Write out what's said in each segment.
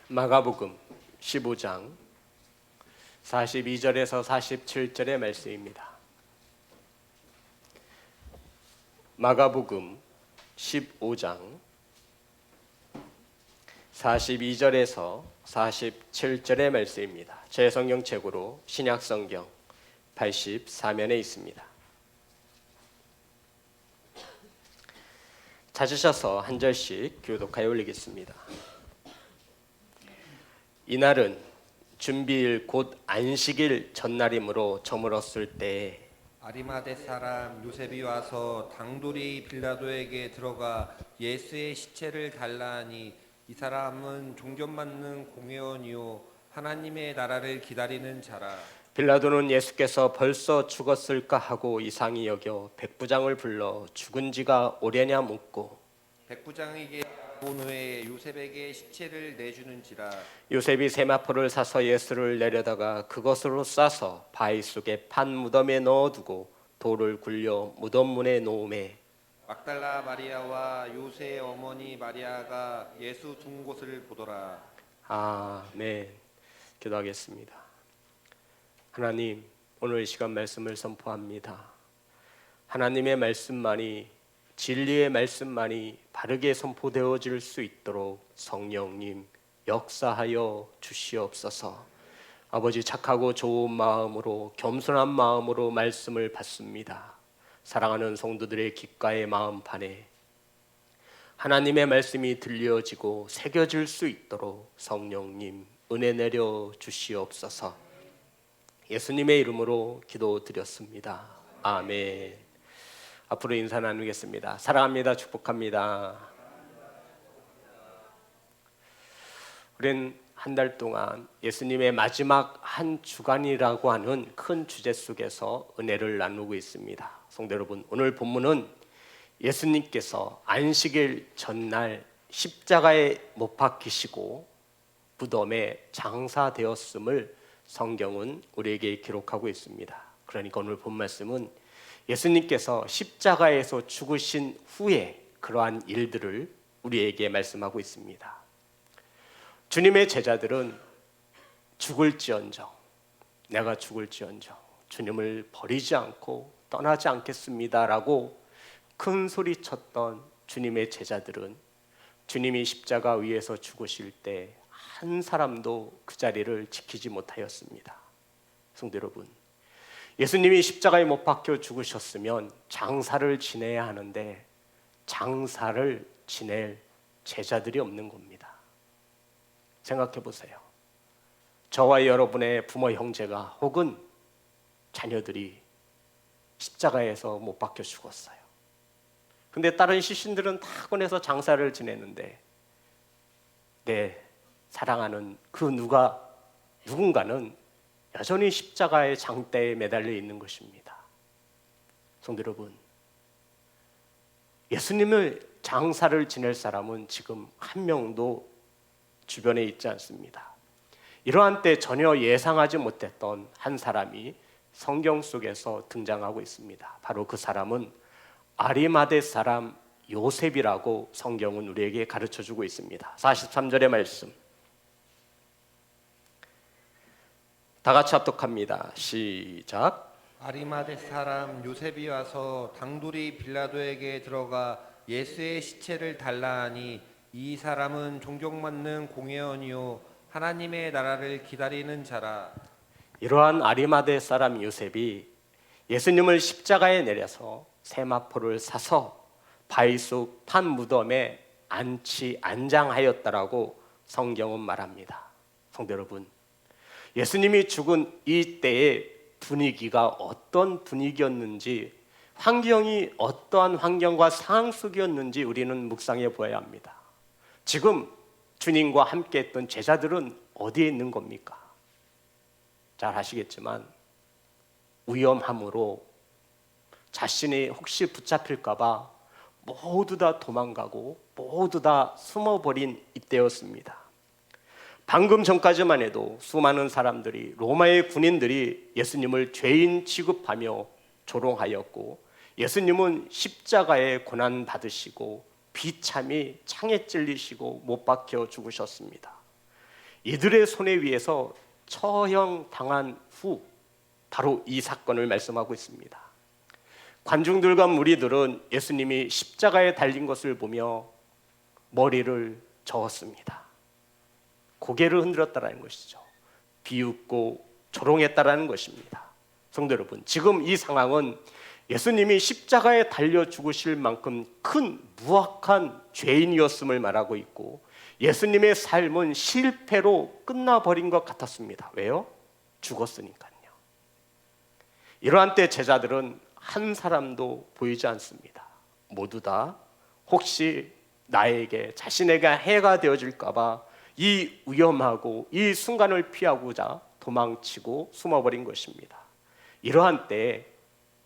마가복음 15장 42절에서 47절의 말씀입니다. 마가복음 15장 42절에서 47절의 말씀입니다. 제 성경책으로 신약성경 84면에 있습니다. 찾으셔서 한 절씩 교독하여 올리겠습니다. 이날은 준비일 곧 안식일 전날이므로 저물었을 때 아리마대 사람 요셉이 와서 당돌이 빌라도에게 들어가 예수의 시체를 달라 하니 이 사람은 존경받는 공회원이요 하나님의 나라를 기다리는 자라. 빌라도는 예수께서 벌써 죽었을까 하고 이상히 여겨 백부장을 불러 죽은 지가 오래냐 묻고 백부장에게 본 후에 요셉에게 시체를 내주는지라. 요셉이 세마포를 사서 예수를 내려다가 그것으로 싸서 바위 속에 판 무덤에 넣어두고 돌을 굴려 무덤 문에 놓음에 막달라 마리아와 요새의 어머니 마리아가 예수 둔 곳을 보더라. 아멘. 기도하겠습니다. 하나님, 오늘 이 시간 말씀을 선포합니다. 하나님의 말씀만이, 진리의 말씀만이 바르게 선포되어질 수 있도록 성령님 역사하여 주시옵소서. 아버지, 착하고 좋은 마음으로, 겸손한 마음으로 말씀을 받습니다. 사랑하는 성도들의 귓가의 마음판에 하나님의 말씀이 들려지고 새겨질 수 있도록 성령님 은혜 내려 주시옵소서. 예수님의 이름으로 기도드렸습니다. 아멘. 앞으로 인사 나누겠습니다. 사랑합니다. 축복합니다. 우린 한 달 동안 예수님의 마지막 한 주간이라고 하는 큰 주제 속에서 은혜를 나누고 있습니다. 성도 여러분, 오늘 본문은 예수님께서 안식일 전날 십자가에 못 박히시고 무덤에 장사되었음을 성경은 우리에게 기록하고 있습니다. 그러니까 오늘 본 말씀은 예수님께서 십자가에서 죽으신 후에 그러한 일들을 우리에게 말씀하고 있습니다. 주님의 제자들은 죽을지언정, 내가 죽을지언정 주님을 버리지 않고 떠나지 않겠습니다라고 큰 소리 쳤던 주님의 제자들은 주님이 십자가 위에서 죽으실 때 한 사람도 그 자리를 지키지 못하였습니다. 성도 여러분, 예수님이 십자가에 못 박혀 죽으셨으면 장사를 지내야 하는데 장사를 지낼 제자들이 없는 겁니다. 생각해 보세요. 저와 여러분의 부모 형제가 혹은 자녀들이 십자가에서 못 박혀 죽었어요. 근데 다른 시신들은 다 꺼내서 장사를 지내는데 내 사랑하는 그 누군가는 여전히 십자가의 장대에 매달려 있는 것입니다. 성도 여러분, 예수님을 장사를 지낼 사람은 지금 한 명도 주변에 있지 않습니다. 이러한 때 전혀 예상하지 못했던 한 사람이 성경 속에서 등장하고 있습니다. 바로 그 사람은 아리마대 사람 요셉이라고 성경은 우리에게 가르쳐주고 있습니다. 43절의 말씀 다 같이 합독합니다. 시작. 아리마대 사람 요셉이 와서 당돌이 빌라도에게 들어가 예수의 시체를 달라 하니 이 사람은 존경받는 공회원이요 하나님의 나라를 기다리는 자라. 이러한 아리마대 사람 요셉이 예수님을 십자가에 내려서 세마포를 사서 바위 속 판 무덤에 안장하였다라고 성경은 말합니다. 성도 여러분, 예수님이 죽은 이 때의 분위기가 어떤 분위기였는지, 환경이 어떠한 환경과 상황 속이었는지 우리는 묵상해 보아야 합니다. 지금 주님과 함께 했던 제자들은 어디에 있는 겁니까? 잘 아시겠지만 위험함으로 자신이 혹시 붙잡힐까 봐 모두 다 도망가고 모두 다 숨어버린 이때였습니다. 방금 전까지만 해도 수많은 사람들이, 로마의 군인들이 예수님을 죄인 취급하며 조롱하였고 예수님은 십자가에 고난 받으시고 비참히 창에 찔리시고 못 박혀 죽으셨습니다. 이들의 손에 의해서 처형당한 후 바로 이 사건을 말씀하고 있습니다. 관중들과 무리들은 예수님이 십자가에 달린 것을 보며 머리를 저었습니다. 고개를 흔들었다라는 것이죠. 비웃고 조롱했다라는 것입니다. 성도 여러분, 지금 이 상황은 예수님이 십자가에 달려 죽으실 만큼 큰 무악한 죄인이었음을 말하고 있고, 예수님의 삶은 실패로 끝나버린 것 같았습니다. 왜요? 죽었으니까요. 이러한 때 제자들은 한 사람도 보이지 않습니다. 모두 다 혹시 나에게, 자신에게 해가 되어질까 봐 이 위험하고 이 순간을 피하고자 도망치고 숨어버린 것입니다. 이러한 때에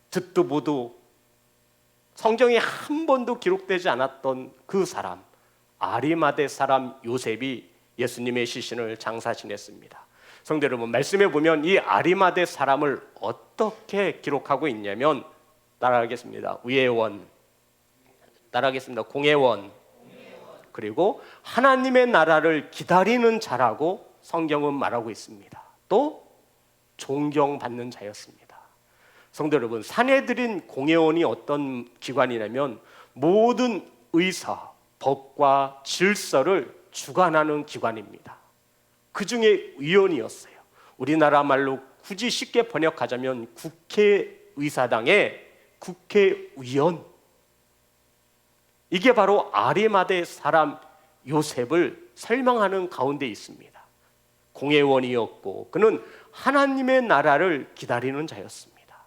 듣도 보도 성경에 한 번도 기록되지 않았던 그 사람, 아리마대 사람 요셉이 예수님의 시신을 장사 지냈습니다. 성도 여러분, 말씀해 보면 이 아리마대 사람을 어떻게 기록하고 있냐면, 따라하겠습니다. 의원, 따라하겠습니다. 공회원, 그리고 하나님의 나라를 기다리는 자라고 성경은 말하고 있습니다. 또 존경받는 자였습니다. 성도 여러분, 사내들인 공회원이 어떤 기관이냐면 모든 의사, 법과 질서를 주관하는 기관입니다. 그 중에 위원이었어요. 우리나라 말로 굳이 쉽게 번역하자면 국회의사당의 국회의원. 이게 바로 아리마대 사람 요셉을 설명하는 가운데 있습니다. 공회원이었고 그는 하나님의 나라를 기다리는 자였습니다.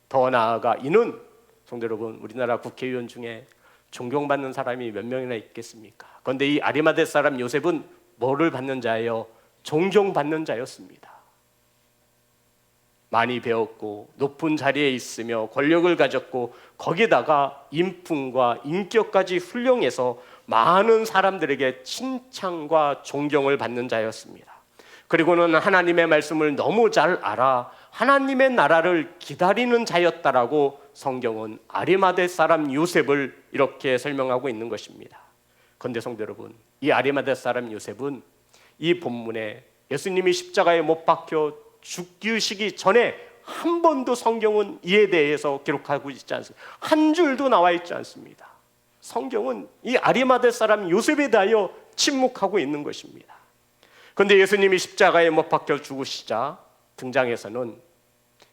더 나아가 이는, 성도 여러분, 우리나라 국회의원 중에 존경받는 사람이 몇 명이나 있겠습니까? 그런데 이 아리마대 사람 요셉은 뭐를 받는 자예요? 존경받는 자였습니다. 많이 배웠고 높은 자리에 있으며 권력을 가졌고 거기다가 인품과 인격까지 훌륭해서 많은 사람들에게 칭찬과 존경을 받는 자였습니다. 그리고는 하나님의 말씀을 너무 잘 알아 하나님의 나라를 기다리는 자였다라고 성경은 아리마대 사람 요셉을 이렇게 설명하고 있는 것입니다. 그런데 성도 여러분, 이 아리마대 사람 요셉은 이 본문에 예수님이 십자가에 못 박혀 죽으시기 전에 한 번도 성경은 이에 대해서 기록하고 있지 않습니다. 한 줄도 나와 있지 않습니다. 성경은 이 아리마대 사람 요셉에 대하여 침묵하고 있는 것입니다. 그런데 예수님이 십자가에 못 박혀 죽으시자 등장해서는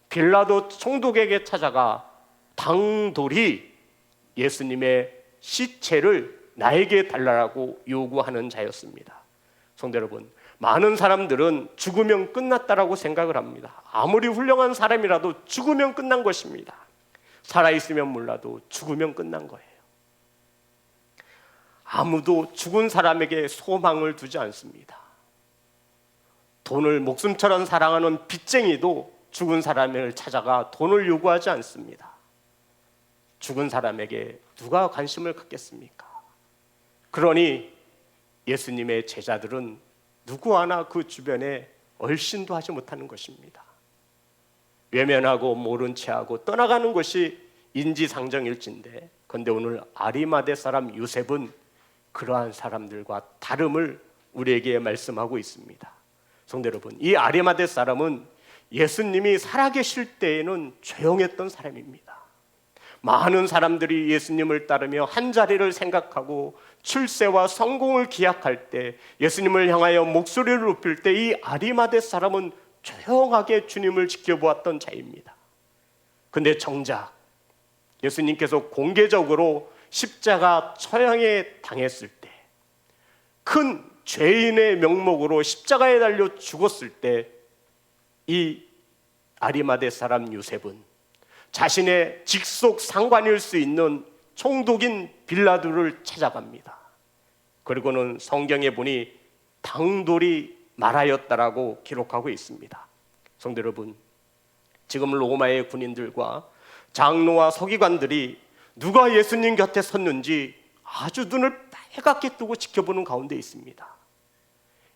빌라도 총독에게 찾아가 당돌이 예수님의 시체를 나에게 달라고 요구하는 자였습니다. 성도 여러분, 많은 사람들은 죽으면 끝났다라고 생각을 합니다. 아무리 훌륭한 사람이라도 죽으면 끝난 것입니다. 살아있으면 몰라도 죽으면 끝난 거예요. 아무도 죽은 사람에게 소망을 두지 않습니다. 돈을 목숨처럼 사랑하는 빚쟁이도 죽은 사람을 찾아가 돈을 요구하지 않습니다. 죽은 사람에게 누가 관심을 갖겠습니까? 그러니 예수님의 제자들은 누구 하나 그 주변에 얼씬도 하지 못하는 것입니다. 외면하고 모른 체하고 떠나가는 것이 인지상정일진데, 그런데 오늘 아리마대 사람 요셉은 그러한 사람들과 다름을 우리에게 말씀하고 있습니다. 성도 여러분, 이 아리마대 사람은 예수님이 살아계실 때에는 조용했던 사람입니다. 많은 사람들이 예수님을 따르며 한 자리를 생각하고 출세와 성공을 기약할 때, 예수님을 향하여 목소리를 높일 때 이 아리마대 사람은 조용하게 주님을 지켜보았던 자입니다. 그런데 정작 예수님께서 공개적으로 십자가 처형에 당했을 때, 큰 죄인의 명목으로 십자가에 달려 죽었을 때, 이 아리마대 사람 요셉은 자신의 직속 상관일 수 있는 총독인 빌라도를 찾아갑니다. 그리고는 성경에 보니 당돌이 말하였다라고 기록하고 있습니다. 성도 여러분, 지금 로마의 군인들과 장로와 서기관들이 누가 예수님 곁에 섰는지 아주 눈을 빨갛게 뜨고 지켜보는 가운데 있습니다.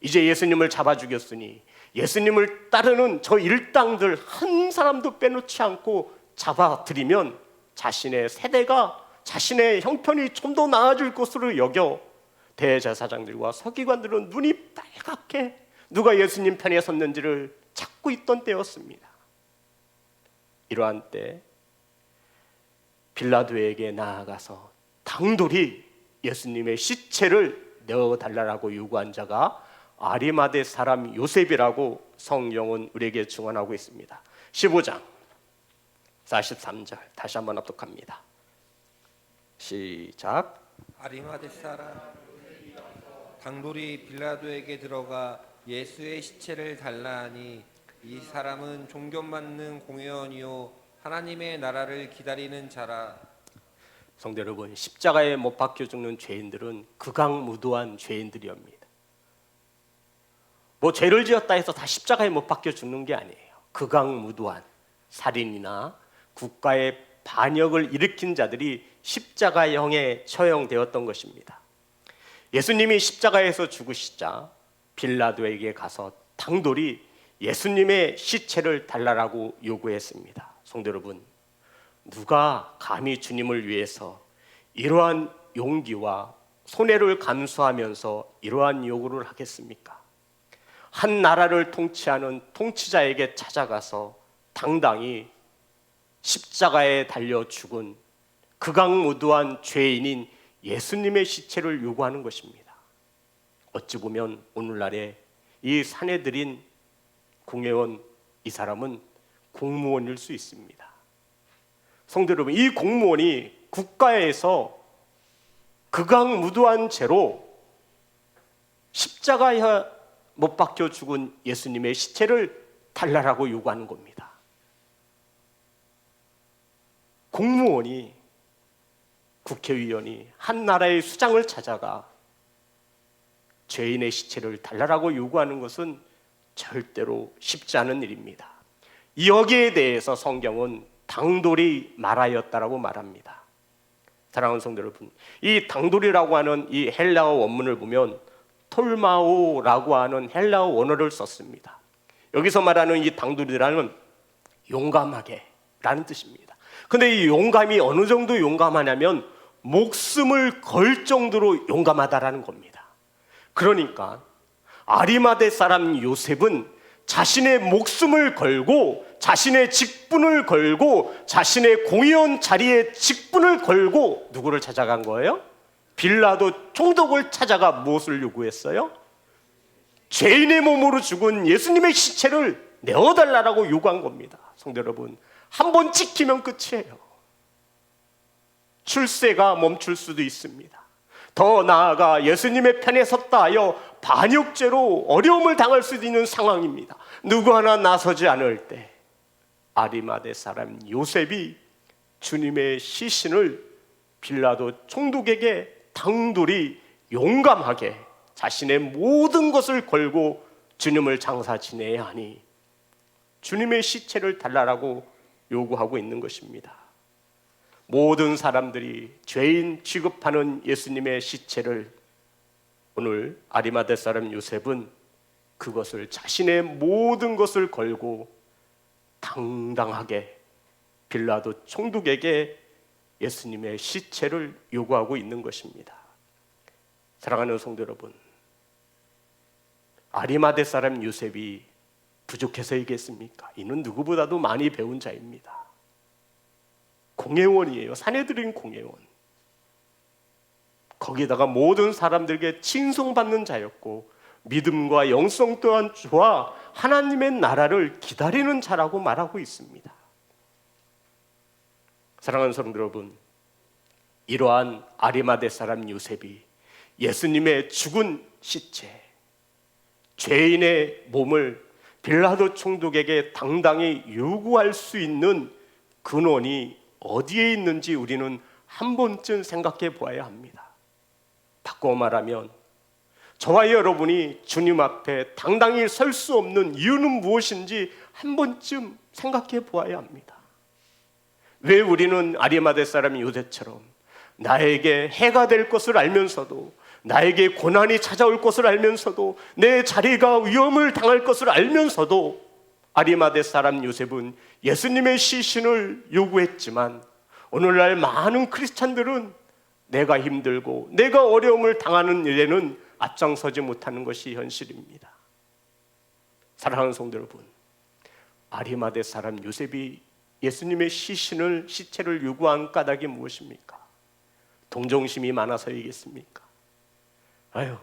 이제 예수님을 잡아 죽였으니 예수님을 따르는 저 일당들 한 사람도 빼놓지 않고 잡아들이면 자신의 세대가, 자신의 형편이 좀 더 나아질 것으로 여겨 대제사장들과 서기관들은 눈이 빨갛게 누가 예수님 편에 섰는지를 찾고 있던 때였습니다. 이러한 때 빌라도에게 나아가서 당돌이 예수님의 시체를 내어달라고 요구한 자가 아리마대 사람 요셉이라고 성경은 우리에게 증언하고 있습니다. 15장 43절 다시 한번 합독합니다. 시작. 아리마대 사람 당돌이 빌라도에게 들어가 예수의 시체를 달라 하니 이 사람은 존경받는 공회원이요 하나님의 나라를 기다리는 자라. 성도 여러분, 십자가에 못 박혀 죽는 죄인들은 극악무도한 죄인들이옵니다. 뭐 죄를 지었다 해서 다 십자가에 못 박혀 죽는 게 아니에요. 극악무도한 살인이나 국가의 반역을 일으킨 자들이 십자가형에 처형되었던 것입니다. 예수님이 십자가에서 죽으시자 빌라도에게 가서 당돌이 예수님의 시체를 달라고 요구했습니다. 성도 여러분, 누가 감히 주님을 위해서 이러한 용기와 손해를 감수하면서 이러한 요구를 하겠습니까? 한 나라를 통치하는 통치자에게 찾아가서 당당히 십자가에 달려 죽은 극악무도한 죄인인 예수님의 시체를 요구하는 것입니다. 어찌 보면 오늘날의 이 사내들인 공회원, 이 사람은 공무원일 수 있습니다. 성도 여러분, 이 공무원이 국가에서 극악무도한 죄로 십자가에 못 박혀 죽은 예수님의 시체를 달라고 요구하는 겁니다. 공무원이, 국회의원이 한 나라의 수장을 찾아가 죄인의 시체를 달라고 요구하는 것은 절대로 쉽지 않은 일입니다. 여기에 대해서 성경은 당돌이 말하였다라고 말합니다. 사랑하는 성도 여러분, 이 당돌이라고 하는 이 헬라어 원문을 보면 톨마오라고 하는 헬라어 원어를 썼습니다. 여기서 말하는 이 당돌이라는 용감하게 라는 뜻입니다. 근데 이 용감이 어느 정도 용감하냐면 목숨을 걸 정도로 용감하다라는 겁니다. 그러니까 아리마대 사람 요셉은 자신의 목숨을 걸고 자신의 직분을 걸고 자신의 공의원 자리에 직분을 걸고 누구를 찾아간 거예요? 빌라도 총독을 찾아가 무엇을 요구했어요? 죄인의 몸으로 죽은 예수님의 시체를 내어달라고 요구한 겁니다. 성도 여러분, 한 번 찍히면 끝이에요. 출세가 멈출 수도 있습니다. 더 나아가 예수님의 편에 섰다 하여 반역죄로 어려움을 당할 수도 있는 상황입니다. 누구 하나 나서지 않을 때 아리마대 사람 요셉이 주님의 시신을 빌라도 총독에게 당돌이 용감하게 자신의 모든 것을 걸고 주님을 장사 지내야 하니 주님의 시체를 달라고 요구하고 있는 것입니다. 모든 사람들이 죄인 취급하는 예수님의 시체를 오늘 아리마대 사람 요셉은 그것을 자신의 모든 것을 걸고 당당하게 빌라도 총독에게 예수님의 시체를 요구하고 있는 것입니다. 사랑하는 성도 여러분, 아리마대 사람 요셉이 부족해서이겠습니까? 이는 누구보다도 많이 배운 자입니다. 공회원이에요. 사내들인 공회원. 거기다가 모든 사람들에게 칭송받는 자였고 믿음과 영성 또한 좋아 하나님의 나라를 기다리는 자라고 말하고 있습니다. 사랑하는 성도 여러분, 이러한 아리마대 사람 요셉이 예수님의 죽은 시체, 죄인의 몸을 빌라도 총독에게 당당히 요구할 수 있는 근원이 어디에 있는지 우리는 한 번쯤 생각해 보아야 합니다. 바꿔 말하면 저와 여러분이 주님 앞에 당당히 설 수 없는 이유는 무엇인지 한 번쯤 생각해 보아야 합니다. 왜 우리는 아리마대 사람 요셉처럼 나에게 해가 될 것을 알면서도, 나에게 고난이 찾아올 것을 알면서도, 내 자리가 위험을 당할 것을 알면서도 아리마대 사람 요셉은 예수님의 시신을 요구했지만 오늘날 많은 크리스찬들은 내가 힘들고 내가 어려움을 당하는 일에는 앞장서지 못하는 것이 현실입니다. 사랑하는 성도 여러분, 아리마대 사람 요셉이 예수님의 시체를 요구한 까닭이 무엇입니까? 동정심이 많아서이겠습니까? 아유,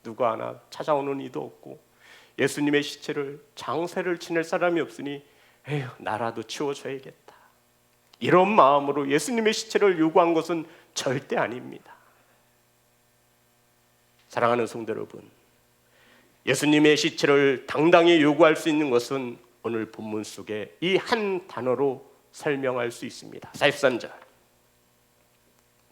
누가 하나 찾아오는 이도 없고 예수님의 시체를 장세를 지낼 사람이 없으니 에휴, 나라도 치워줘야겠다, 이런 마음으로 예수님의 시체를 요구한 것은 절대 아닙니다. 사랑하는 성도 여러분, 예수님의 시체를 당당히 요구할 수 있는 것은 오늘 본문 속에 이 한 단어로 설명할 수 있습니다. 43절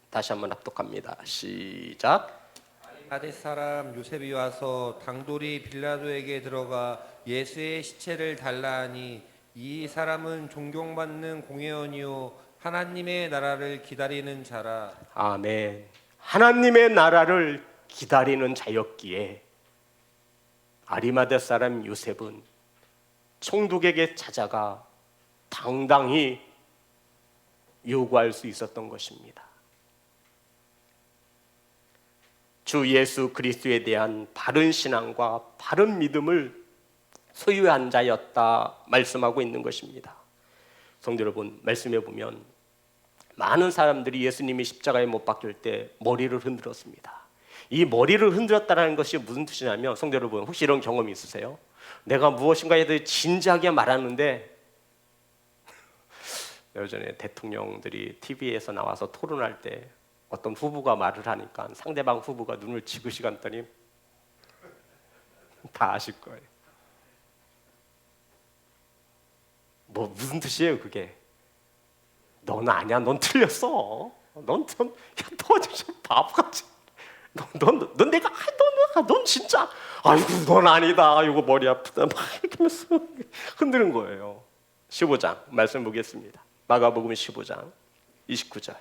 다시 한번 합독합니다. 시작. 아리마대 사람 요셉이 와서 당돌이 빌라도에게 들어가 예수의 시체를 달라 하니 이 사람은 존경받는 공회원이요 하나님의 나라를 기다리는 자라. 아멘. 하나님의 나라를 기다리는 자였기에 아리마대 사람 요셉은 총독에게 찾아가 당당히 요구할 수 있었던 것입니다. 주 예수 그리스도에 대한 바른 신앙과 바른 믿음을 소유한 자였다 말씀하고 있는 것입니다. 성도 여러분, 말씀해 보면 많은 사람들이 예수님이 십자가에 못 박힐 때 머리를 흔들었습니다. 이 머리를 흔들었다는 것이 무슨 뜻이냐면, 성도 여러분, 혹시 이런 경험이 있으세요? 내가 무엇인가에 대해 진지하게 말하는데 예전에 대통령들이 TV에서 나와서 토론할 때 어떤 후보가 말을 하니까 상대방 후보가 눈을 지그시 감더니 다 아실 거예요. 뭐 무슨 뜻이에요 그게? 넌 아니야, 넌 틀렸어. 넌 진짜 바보같이. 넌 내가 넌 진짜 아이고 넌 아니다. 아이고 머리 아프다. 막 이렇게 하면서 흔드는 거예요. 15장 말씀 보겠습니다. 마가복음 15장 29절.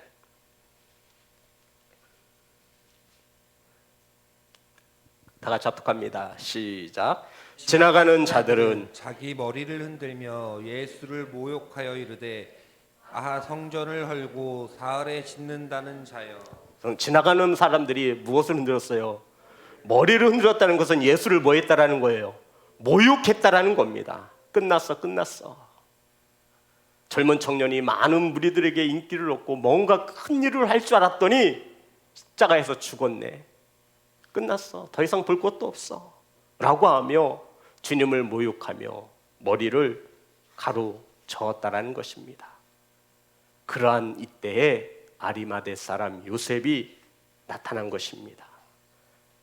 다 같이 합독합니다. 시작. 지나가는 자들은 자기 머리를 흔들며 예수를 모욕하여 이르되 아하 성전을 헐고 사흘에 짓는다는 자여. 지나가는 사람들이 무엇을 흔들었어요? 머리를 흔들었다는 것은 예수를 뭐 했다라는 거예요? 모욕했다라는 겁니다. 끝났어. 젊은 청년이 많은 무리들에게 인기를 얻고 뭔가 큰 일을 할 줄 알았더니 십자가에서 죽었네. 끝났어. 더 이상 볼 것도 없어 라고 하며 주님을 모욕하며 머리를 가로저었다라는 것입니다. 그러한 이때에 아리마대 사람 요셉이 나타난 것입니다.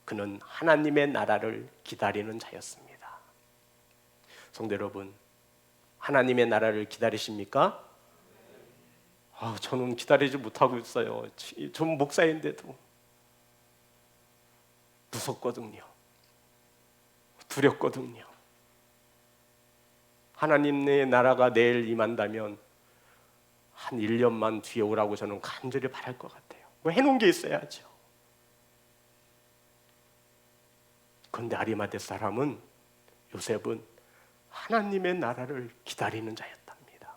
그는 하나님의 나라를 기다리는 자였습니다. 성도 여러분, 하나님의 나라를 기다리십니까? 저는 기다리지 못하고 있어요. 전 목사인데도 무섭거든요. 두렵거든요. 하나님의 나라가 내일 임한다면 한 1년만 뒤에 오라고 저는 간절히 바랄 것 같아요. 뭐 해놓은 게 있어야죠. 그런데 아리마대 사람은, 요셉은 하나님의 나라를 기다리는 자였답니다.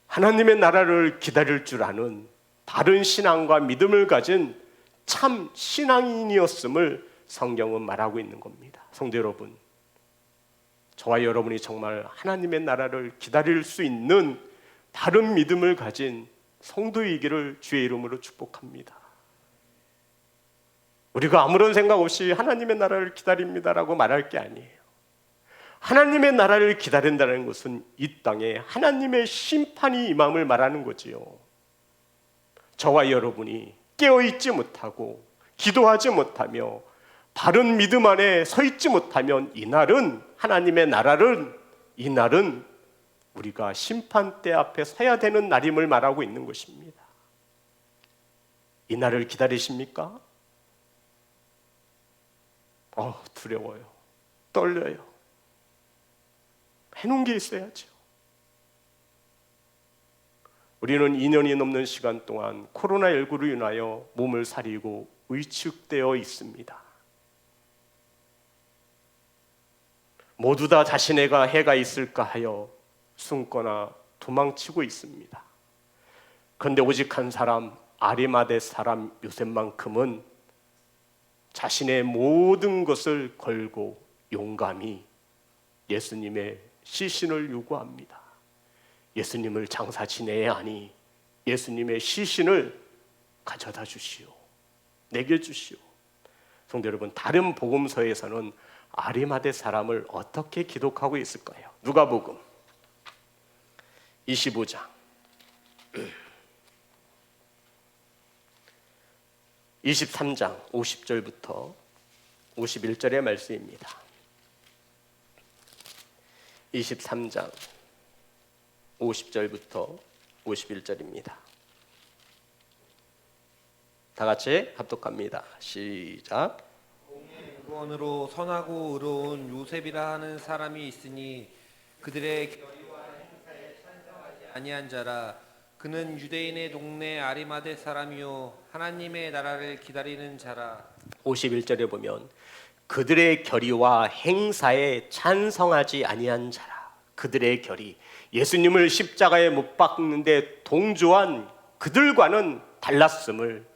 하나님의 나라를 기다릴 줄 아는 바른 신앙과 믿음을 가진 참 신앙인이었음을 성경은 말하고 있는 겁니다. 성도 여러분, 저와 여러분이 정말 하나님의 나라를 기다릴 수 있는 바른 믿음을 가진 성도이기를 주의 이름으로 축복합니다. 우리가 아무런 생각 없이 하나님의 나라를 기다립니다라고 말할 게 아니에요. 하나님의 나라를 기다린다는 것은 이 땅에 하나님의 심판이 임함을 말하는 거지요. 저와 여러분이 깨어있지 못하고 기도하지 못하며 바른 믿음 안에 서 있지 못하면 이날은 하나님의 나라를, 이날은 우리가 심판대 앞에 서야 되는 날임을 말하고 있는 것입니다. 이 날을 기다리십니까? 두려워요. 떨려요. 해놓은 게 있어야죠. 우리는 2년이 넘는 시간 동안 코로나19로 인하여 몸을 사리고 위축되어 있습니다. 모두 다 자신에가 해가 있을까 하여 숨거나 도망치고 있습니다. 그런데 오직 한 사람, 아리마대 사람 요셉만큼은 자신의 모든 것을 걸고 용감히 예수님의 시신을 요구합니다. 예수님을 장사 지내야 하니 예수님의 시신을 가져다 주시오. 내게 주시오. 성도 여러분, 다른 복음서에서는 아리마대 사람을 어떻게 기록하고 있을까요? 누가복음 25장 23장 50절부터 51절의 말씀입니다. 23장 50절부터 51절입니다. 다 같이 합독합니다. 시작. 구원으로 선하고 의로운 요셉이라 하는 사람이 있으니 그들의 결의와 행사에 찬성하지 아니한 자라. 그는 유대인의 동네 아리마대 사람이요 하나님의 나라를 기다리는 자라. 51절에 보면 그들의 결의와 행사에 찬성하지 아니한 자라. 그들의 결의, 예수님을 십자가에 못 박는데 동조한 그들과는 달랐음을,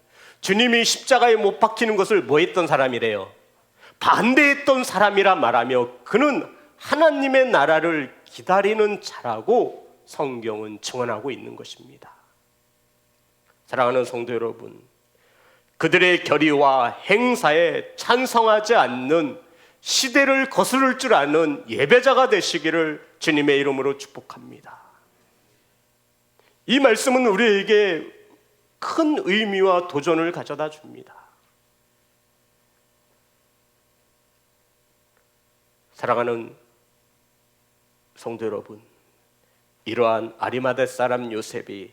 주님이 십자가에 못 박히는 것을 뭐 했던 사람이래요? 반대했던 사람이라 말하며 그는 하나님의 나라를 기다리는 자라고 성경은 증언하고 있는 것입니다. 사랑하는 성도 여러분, 그들의 결의와 행사에 찬성하지 않는, 시대를 거스를 줄 아는 예배자가 되시기를 주님의 이름으로 축복합니다. 이 말씀은 우리에게 큰 의미와 도전을 가져다 줍니다. 사랑하는 성도 여러분, 이러한 아리마대 사람 요셉이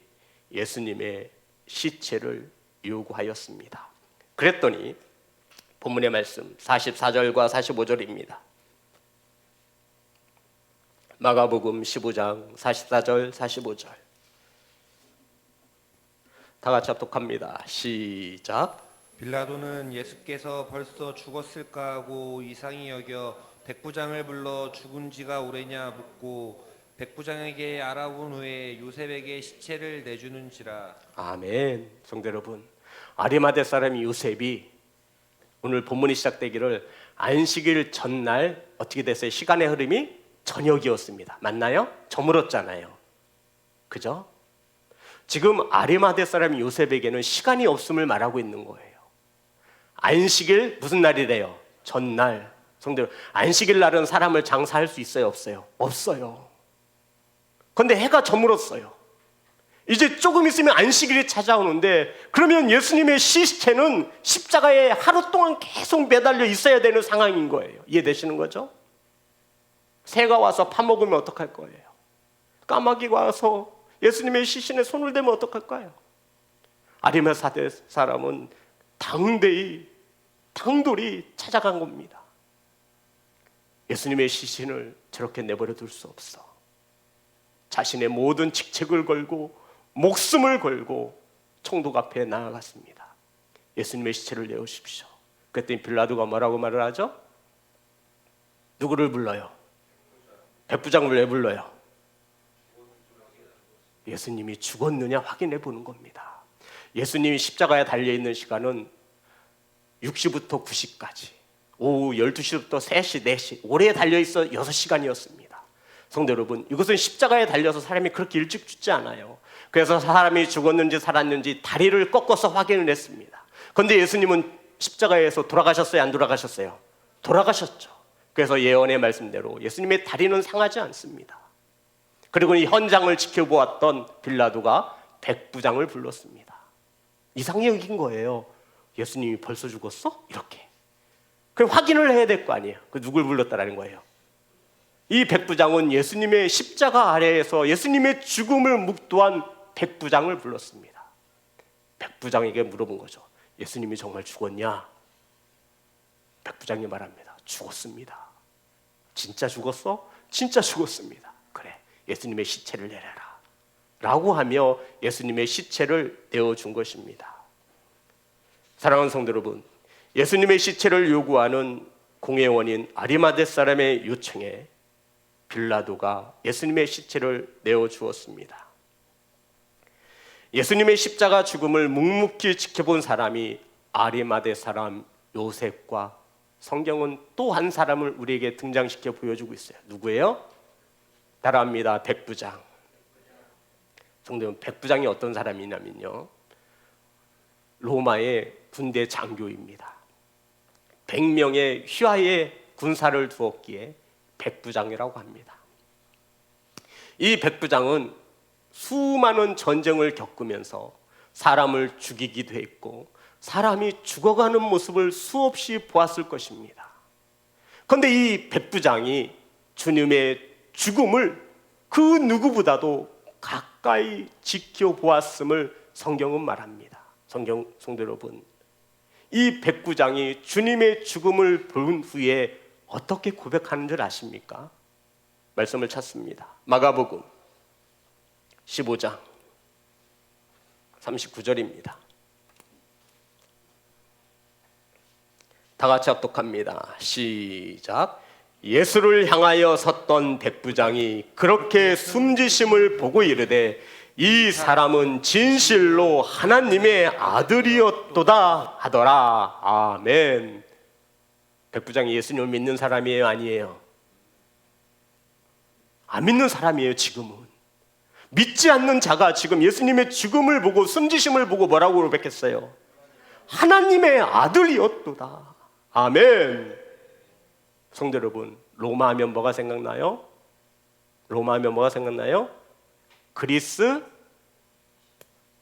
예수님의 시체를 요구하였습니다. 그랬더니 본문의 말씀 44절과 45절입니다. 마가복음 15장 44절 45절 다 같이 합독합니다. 시작. 빌라도는 예수께서 벌써 죽었을까 하고 이상히 여겨 백부장을 불러 죽은 지가 오래냐 묻고 백부장에게 알아본 후에 요셉에게 시체를 내주는지라. 아멘. 성도 여러분, 아리마대 사람 요셉이 오늘 본문이 시작되기를 안식일 전날 어떻게 됐어요? 시간의 흐름이 저녁이었습니다. 맞나요? 저물었잖아요. 그죠? 지금 아리마대 사람 요셉에게는 시간이 없음을 말하고 있는 거예요. 안식일 무슨 날이래요? 전날. 성도 여러분, 안식일 날은 사람을 장사할 수 있어요? 없어요? 없어요. 그런데 해가 저물었어요. 이제 조금 있으면 안식일이 찾아오는데, 그러면 예수님의 시체는 십자가에 하루 동안 계속 매달려 있어야 되는 상황인 거예요. 이해되시는 거죠? 새가 와서 파먹으면 어떡할 거예요? 까마귀가 와서 예수님의 시신에 손을 대면 어떡할까요? 아리마대 사람은 당돌이 찾아간 겁니다. 예수님의 시신을 저렇게 내버려 둘 수 없어. 자신의 모든 직책을 걸고 목숨을 걸고 총독 앞에 나아갔습니다. 예수님의 시체를 내오십시오. 그랬더니 빌라도가 뭐라고 말을 하죠? 누구를 불러요? 백부장을 왜 불러요? 예수님이 죽었느냐 확인해 보는 겁니다. 예수님이 십자가에 달려있는 시간은 6시부터 9시까지, 오후 12시부터 3시, 4시, 오래 달려있어 6시간이었습니다. 성도 여러분, 이것은 십자가에 달려서 사람이 그렇게 일찍 죽지 않아요. 그래서 사람이 죽었는지 살았는지 다리를 꺾어서 확인을 했습니다. 그런데 예수님은 십자가에서 돌아가셨어요? 안 돌아가셨어요? 돌아가셨죠. 그래서 예언의 말씀대로 예수님의 다리는 상하지 않습니다. 그리고 이 현장을 지켜보았던 빌라도가 백부장을 불렀습니다. 이상히 여긴 거예요. 예수님이 벌써 죽었어? 이렇게. 그럼 확인을 해야 될 거 아니에요. 그 누굴 불렀다라는 거예요? 이 백부장은 예수님의 십자가 아래에서 예수님의 죽음을 묵도한 백부장을 불렀습니다. 백부장에게 물어본 거죠. 예수님이 정말 죽었냐? 백부장이 말합니다. 죽었습니다. 진짜 죽었어? 진짜 죽었습니다. 그래, 예수님의 시체를 내려라 라고 하며 예수님의 시체를 내어준 것입니다. 사랑하는 성도 여러분, 예수님의 시체를 요구하는 공회원인 아리마대 사람의 요청에 빌라도가 예수님의 시체를 내어주었습니다. 예수님의 십자가 죽음을 묵묵히 지켜본 사람이 아리마대 사람 요셉과 성경은 또 한 사람을 우리에게 등장시켜 보여주고 있어요. 누구예요? 따라합니다. 백부장. 성도는 백부장이 어떤 사람이냐면요, 로마의 군대 장교입니다. 100명의 휘하의 군사를 두었기에 백부장이라고 합니다. 이 백부장은 수많은 전쟁을 겪으면서 사람을 죽이기도 했고 사람이 죽어가는 모습을 수없이 보았을 것입니다. 그런데 이 백부장이 주님의 죽음을 그 누구보다도 가까이 지켜보았음을 성경은 말합니다. 성도 여러분, 이 백부장이 주님의 죽음을 본 후에 어떻게 고백하는 줄 아십니까? 말씀을 찾습니다. 마가복음 15장 39절입니다. 다 같이 합독합니다. 시작. 예수를 향하여 섰던 백부장이 그렇게 숨지심을 보고 이르되 이 사람은 진실로 하나님의 아들이었도다 하더라. 아멘. 백부장이 예수님을 믿는 사람이에요, 아니에요? 안 믿는 사람이에요. 지금은 믿지 않는 자가 지금 예수님의 죽음을 보고 숨지심을 보고 뭐라고 고백했어요? 하나님의 아들이었도다. 아멘. 성도 여러분, 로마 하면 뭐가 생각나요? 로마 하면 뭐가 생각나요? 그리스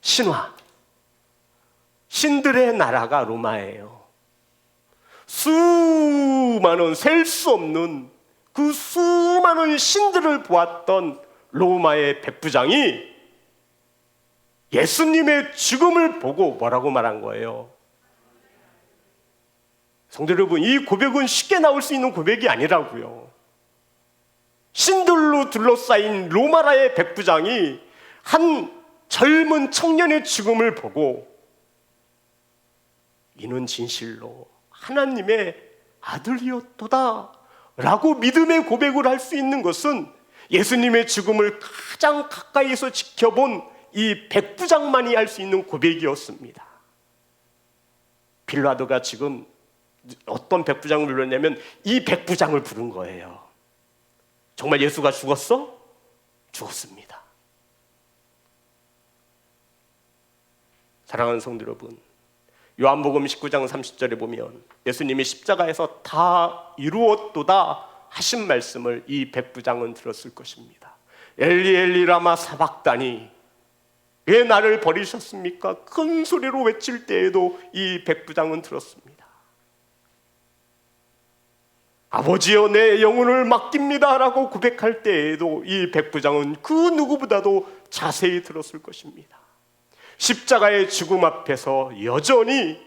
신화, 신들의 나라가 로마예요. 수많은 셀 수 없는 그 수많은 신들을 보았던 로마의 백부장이 예수님의 죽음을 보고 뭐라고 말한 거예요? 성도 여러분, 이 고백은 쉽게 나올 수 있는 고백이 아니라고요. 신들로 둘러싸인 로마라의 백부장이 한 젊은 청년의 죽음을 보고 이는 진실로 하나님의 아들이었도다 라고 믿음의 고백을 할 수 있는 것은 예수님의 죽음을 가장 가까이서 지켜본 이 백부장만이 할 수 있는 고백이었습니다. 빌라도가 지금 어떤 백부장을 불렀냐면 이 백부장을 부른 거예요. 정말 예수가 죽었어? 죽었습니다. 사랑하는 성도 여러분, 요한복음 19장 30절에 보면 예수님이 십자가에서 다 이루었도다 하신 말씀을 이 백부장은 들었을 것입니다. 엘리 엘리 라마 사박다니, 왜 나를 버리셨습니까? 큰 소리로 외칠 때에도 이 백부장은 들었습니다. 아버지여 내 영혼을 맡깁니다 라고 고백할 때에도 이 백부장은 그 누구보다도 자세히 들었을 것입니다. 십자가의 죽음 앞에서 여전히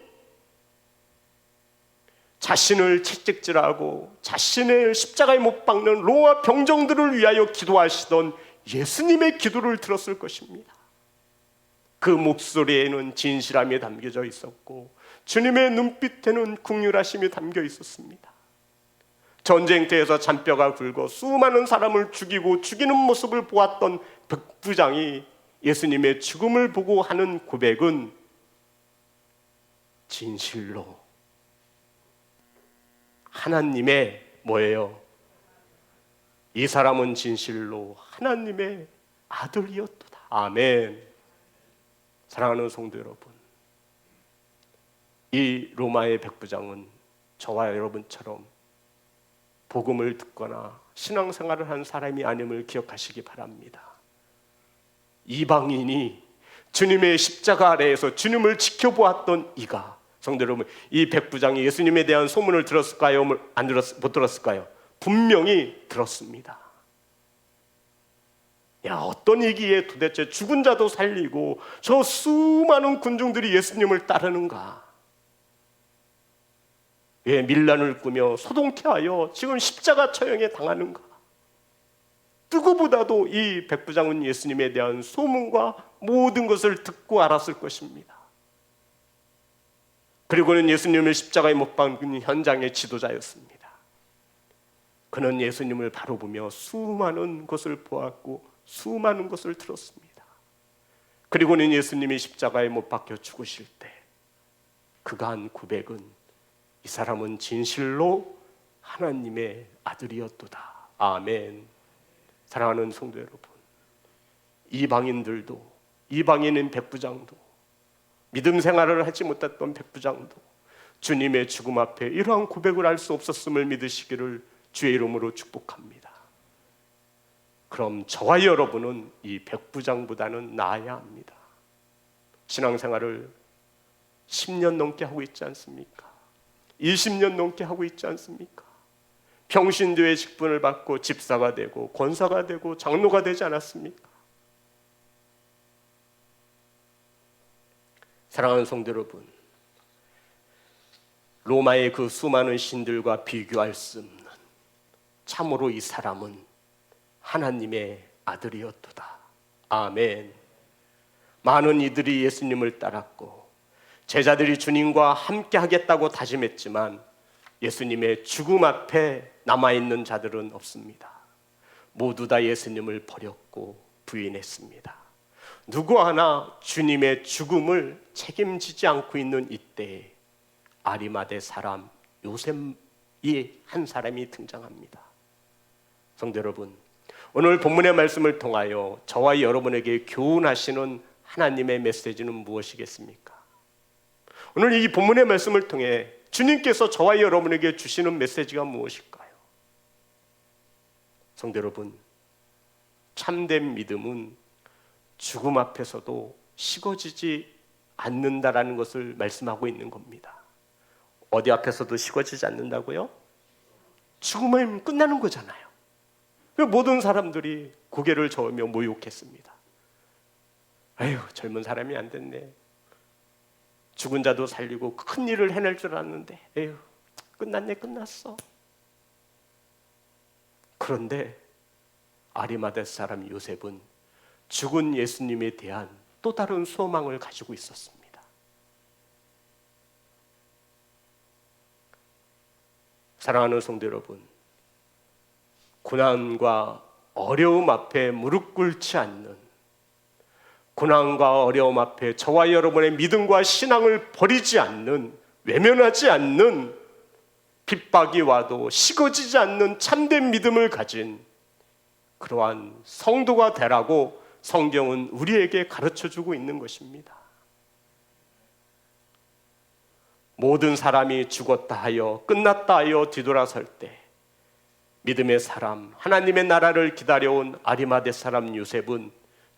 자신을 채찍질하고 자신을 십자가에 못 박는 로마 병정들을 위하여 기도하시던 예수님의 기도를 들었을 것입니다. 그 목소리에는 진실함이 담겨져 있었고 주님의 눈빛에는 긍휼하심이 담겨 있었습니다. 전쟁터에서 잔뼈가 굵어 수많은 사람을 죽이고 죽이는 모습을 보았던 백부장이 예수님의 죽음을 보고 하는 고백은 진실로 하나님의 뭐예요? 이 사람은 진실로 하나님의 아들이었도다. 아멘. 사랑하는 성도 여러분, 이 로마의 백부장은 저와 여러분처럼 복음을 듣거나 신앙생활을 한 사람이 아님을 기억하시기 바랍니다. 이방인이 주님의 십자가 아래에서 주님을 지켜보았던 이가, 성도 여러분, 이 백부장이 예수님에 대한 소문을 들었을까요? 못 들었을까요? 분명히 들었습니다. 야, 어떤 얘기에 도대체 죽은 자도 살리고 저 수많은 군중들이 예수님을 따르는가? 왜 밀란을 꾸며 소동케 하여 지금 십자가 처형에 당하는가? 누구보다도 이 백부장은 예수님에 대한 소문과 모든 것을 듣고 알았을 것입니다. 그리고는 예수님을 십자가에 못 박는 현장의 지도자였습니다. 그는 예수님을 바로 보며 수많은 것을 보았고 수많은 것을 들었습니다. 그리고는 예수님이 십자가에 못 박혀 죽으실 때 그가 한 고백은 이 이 사람은 진실로 하나님의 아들이었도다. 아멘. 사랑하는 성도 여러분, 이방인인 백부장도, 믿음 생활을 하지 못했던 백부장도 주님의 죽음 앞에 이러한 고백을 할 수 없었음을 믿으시기를 주의 이름으로 축복합니다. 그럼 저와 여러분은 이 백부장보다는 나아야 합니다. 신앙생활을 10년 넘게 하고 있지 않습니까? 20년 넘게 하고 있지 않습니까? 평신도의 직분을 받고 집사가 되고 권사가 되고 장로가 되지 않았습니까? 사랑하는 성도 여러분, 로마의 그 수많은 신들과 비교할 수 없는, 참으로 이 사람은 하나님의 아들이었도다. 아멘. 많은 이들이 예수님을 따랐고 제자들이 주님과 함께 하겠다고 다짐했지만 예수님의 죽음 앞에 남아있는 자들은 없습니다. 모두 다 예수님을 버렸고 부인했습니다. 누구 하나 주님의 죽음을 책임지지 않고 있는 이때에 아리마대 사람 요셉이 한 사람이 등장합니다. 성도 여러분, 오늘 본문의 말씀을 통하여 저와 여러분에게 교훈하시는 하나님의 메시지는 무엇이겠습니까? 오늘 이 본문의 말씀을 통해 주님께서 저와 여러분에게 주시는 메시지가 무엇일까요? 성도 여러분, 참된 믿음은 죽음 앞에서도 식어지지 않는다라는 것을 말씀하고 있는 겁니다. 어디 앞에서도 식어지지 않는다고요? 죽음은 끝나는 거잖아요. 모든 사람들이 고개를 저으며 모욕했습니다. 아유, 젊은 사람이 안 됐네. 죽은 자도 살리고 큰 일을 해낼 줄 알았는데 에휴, 끝났어. 그런데 아리마대 사람 요셉은 죽은 예수님에 대한 또 다른 소망을 가지고 있었습니다. 사랑하는 성도 여러분, 고난과 어려움 앞에 무릎 꿇지 않는, 고난과 어려움 앞에 저와 여러분의 믿음과 신앙을 버리지 않는, 외면하지 않는, 핍박이 와도 식어지지 않는 참된 믿음을 가진 그러한 성도가 되라고 성경은 우리에게 가르쳐주고 있는 것입니다. 모든 사람이 죽었다 하여 끝났다 하여 뒤돌아설 때 믿음의 사람, 하나님의 나라를 기다려온 아리마대 사람 요셉은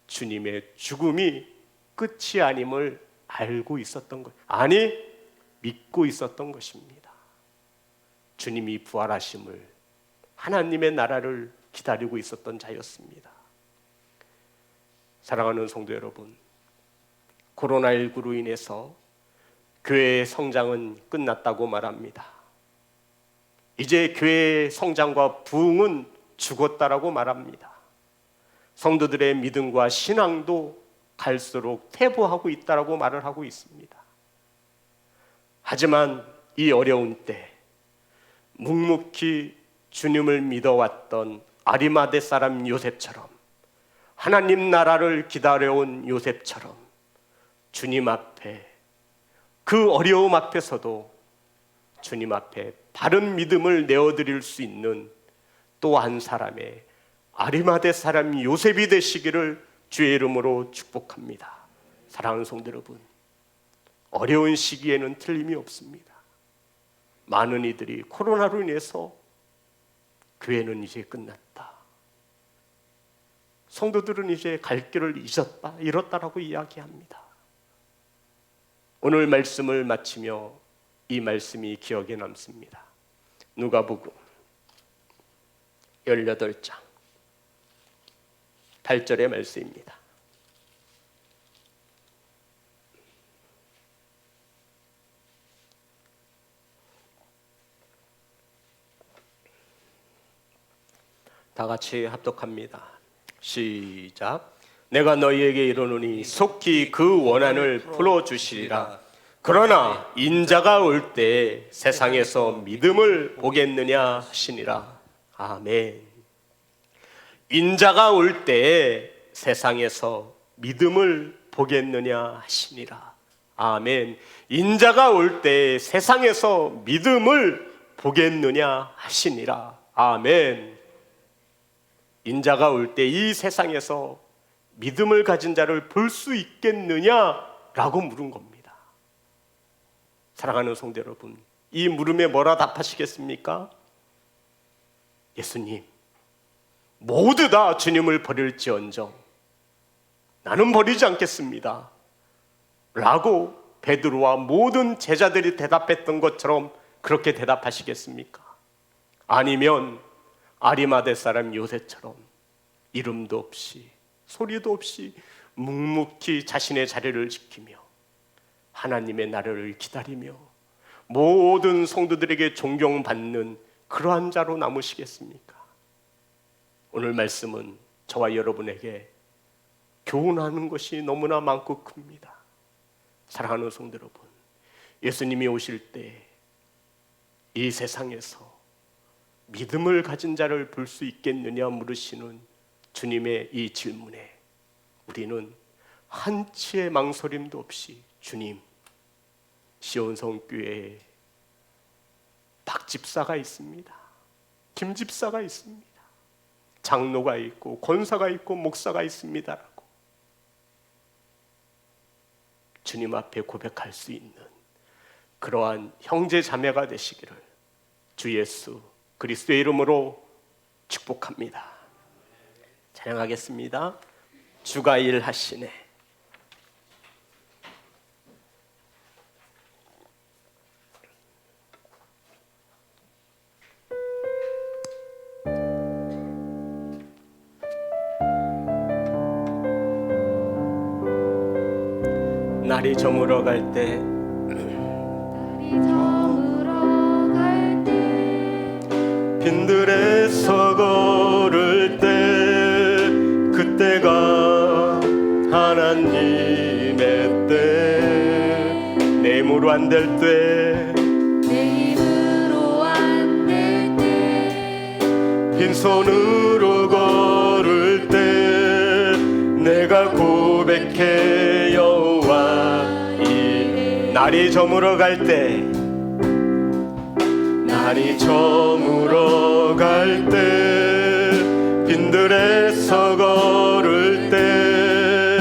주님의 죽음이 끝이 아님을 알고 있었던 것, 아니 믿고 있었던 것입니다. 주님이 부활하심을, 하나님의 나라를 기다리고 있었던 자였습니다. 사랑하는 성도 여러분, 코로나19로 인해서 교회의 성장은 끝났다고 말합니다. 이제 교회의 성장과 부흥은 죽었다라고 말합니다. 성도들의 믿음과 신앙도 갈수록 퇴보하고 있다라고 말을 하고 있습니다. 하지만 이 어려운 때 묵묵히 주님을 믿어왔던 아리마대 사람 요셉처럼, 하나님 나라를 기다려온 요셉처럼 주님 앞에, 그 어려움 앞에서도 주님 앞에 바른 믿음을 내어드릴 수 있는 또 한 사람의 아리마대 사람 요셉이 되시기를 주의 이름으로 축복합니다. 사랑하는 성도 여러분, 어려운 시기에는 틀림이 없습니다. 많은 이들이 코로나로 인해서 교회는 이제 끝났다, 성도들은 이제 갈 길을 잊었다, 잃었다라고 이야기합니다. 오늘 말씀을 마치며 이 말씀이 기억에 남습니다. 누가복음 18장 8절의 말씀입니다. 다 같이 합독합니다. 시작. 내가 너희에게 이르노니 속히 그 원한을 풀어주시리라. 그러나 인자가 올 때 세상에서 믿음을 보겠느냐 하시니라. 아멘. 인자가 올 때 세상에서 믿음을 보겠느냐 하시니라. 아멘. 인자가 올 때 세상에서 믿음을 보겠느냐 하시니라. 아멘. 인자가 올 때 이 세상에서 믿음을 가진 자를 볼 수 있겠느냐라고 물은 겁니다. 사랑하는 성도 여러분, 이 물음에 뭐라 답하시겠습니까? 예수님, 모두 다 주님을 버릴지언정 나는 버리지 않겠습니다 라고 베드로와 모든 제자들이 대답했던 것처럼 그렇게 대답하시겠습니까? 아니면 아리마대 사람 요새처럼 이름도 없이 소리도 없이 묵묵히 자신의 자리를 지키며 하나님의 나라를 기다리며 모든 성도들에게 존경받는 그러한 자로 남으시겠습니까? 오늘 말씀은 저와 여러분에게 교훈하는 것이 너무나 많고 큽니다. 사랑하는 성도 여러분, 예수님이 오실 때 이 세상에서 믿음을 가진 자를 볼 수 있겠느냐 물으시는 주님의 이 질문에 우리는 한치의 망설임도 없이 주님, 시온성교회에 박 집사가 있습니다. 김 집사가 있습니다. 장로가 있고 권사가 있고 목사가 있습니다라고 주님 앞에 고백할 수 있는 그러한 형제 자매가 되시기를 주 예수 그리스도의 이름으로 축복합니다. 찬양하겠습니다. 주가 일하시네. 날이 저물어 갈 때 빈들에서 걸을 때 그때가 하나님의 때 내 힘으로 안 될 때 빈손으로 걸을 때 내가 고백해 여호와 이래. 날이 저물어 갈 때 날이 저물어 갈 때 빈들에서 걸을 때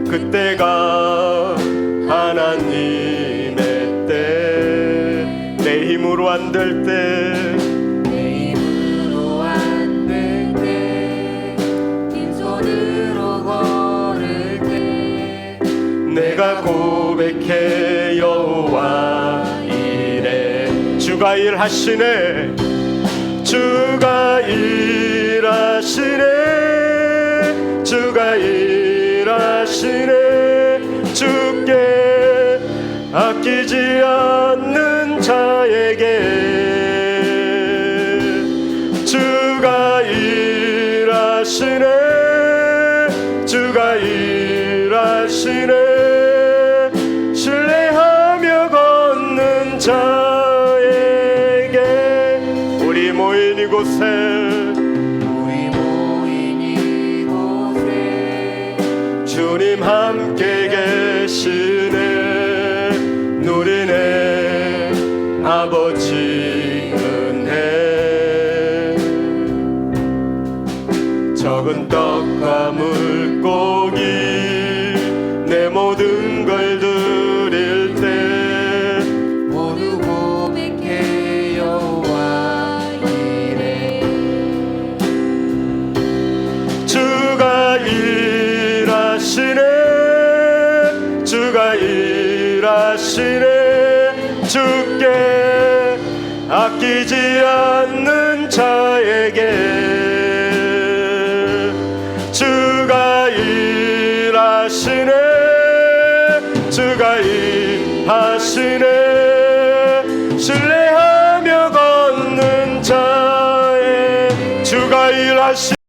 그때가 하나님의 때 내 힘으로 안 될 때 빈손으로 걸을 때 내가 고백해 여호와 이래. 주가 일하시네. 주가 일하시네. 주가 일하시네. 주께 아끼지 않는 자에게 주가 일하시네. 주가 일하시네. 신뢰하며 걷는 자에게 우리 모인 이곳에 주님 함께 계시네. 누리네 아버지 은혜. 적은 떡과 물고기 내 모든 걸 드릴 때 모두 고백해 여호와 이래. 주가 일하시네. 주가 일하시네. 주께 아끼지 않는 자에게 주가 일하시네. 주가 일하시네. 신뢰하며 걷는 자의 주가 일하시네.